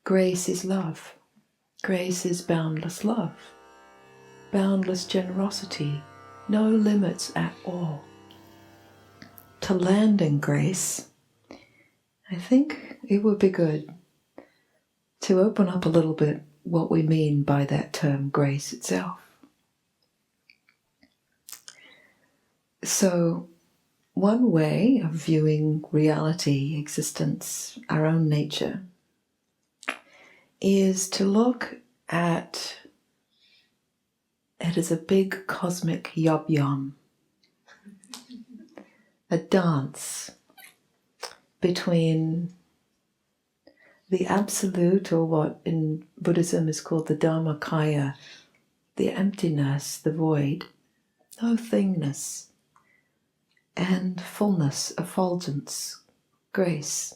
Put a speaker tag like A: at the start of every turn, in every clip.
A: Grace is love. Grace is boundless love, boundless generosity, no limits at all. To land in grace, I think it would be good to open up a little bit what we mean by that term, grace itself. So, one way of viewing reality, existence, our own nature, is to look at it as a big cosmic yob-yum, a dance between the absolute, or what in Buddhism is called the Dharmakaya, the emptiness, the void, no thingness, and fullness, effulgence, grace.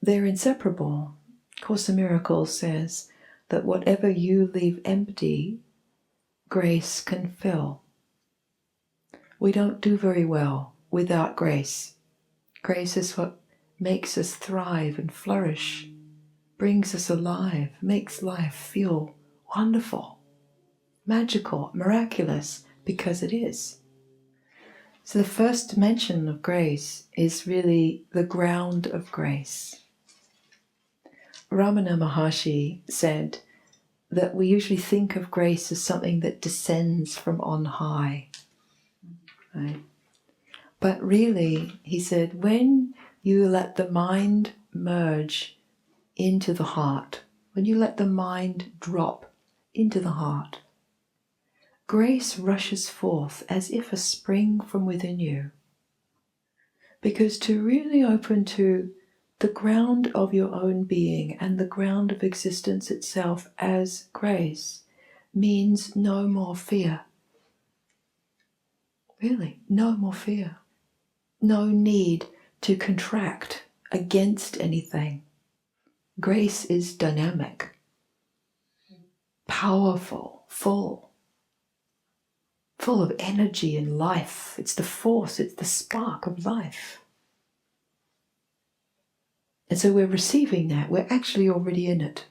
A: They're inseparable. Course in Miracles says that whatever you leave empty, grace can fill. We don't do very well without grace. Grace is what makes us thrive and flourish, brings us alive, makes life feel wonderful, magical, miraculous, because it is. So the first dimension of grace is really the ground of grace. Ramana Maharshi said that we usually think of grace as something that descends from on high, right? But really, he said, when you let the mind merge into the heart, when you let the mind drop into the heart, grace rushes forth as if a spring from within you. Because to really open to the ground of your own being and the ground of existence itself as grace means no more fear. Really, no more fear. No need to contract against anything. Grace is dynamic, powerful, full of energy and life. It's the force, it's the spark of life. And so we're receiving that, we're actually already in it.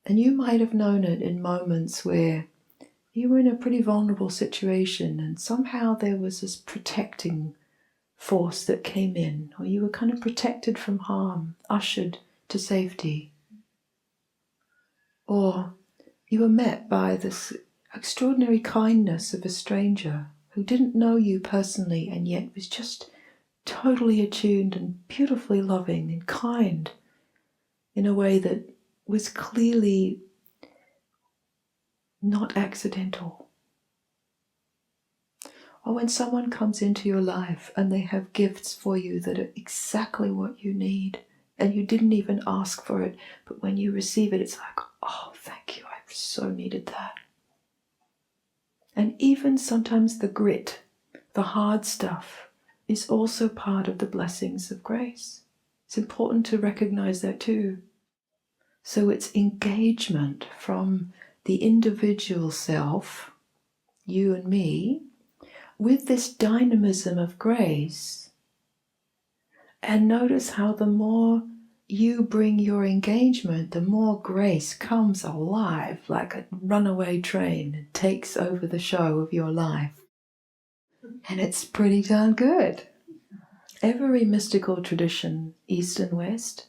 A: And you might have known it in moments where you were in a pretty vulnerable situation and somehow there was this protecting force that came in, or you were kind of protected from harm, ushered to safety. Or you were met by this extraordinary kindness of a stranger who didn't know you personally and yet was just totally attuned and beautifully loving and kind in a way that was clearly not accidental. Or when someone comes into your life and they have gifts for you that are exactly what you need and you didn't even ask for it, but when you receive it, it's like, oh, thank you, I've so needed that. And even sometimes the grit, the hard stuff, is also part of the blessings of grace. It's important to recognize that too. So it's engagement from the individual self, you and me, with this dynamism of grace. And notice how the more you bring your engagement, the more grace comes alive like a runaway train and takes over the show of your life. And it's pretty darn good. Every mystical tradition, East and West,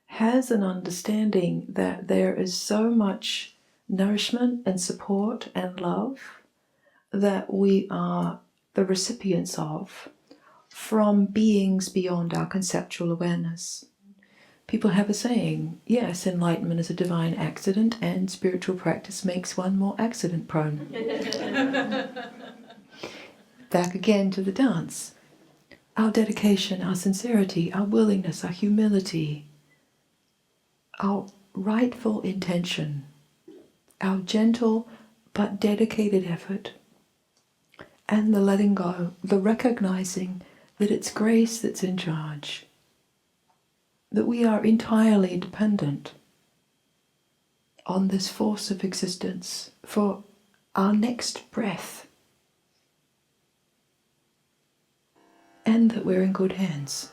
A: has an understanding that there is so much nourishment and support and love that we are the recipients of from beings beyond our conceptual awareness. People have a saying, yes, enlightenment is a divine accident and spiritual practice makes one more accident prone. Back again to the dance. Our dedication, our sincerity, our willingness, our humility, our rightful intention, our gentle but dedicated effort, and the letting go, the recognizing that it's grace that's in charge, that we are entirely dependent on this force of existence for our next breath, and that we're in good hands.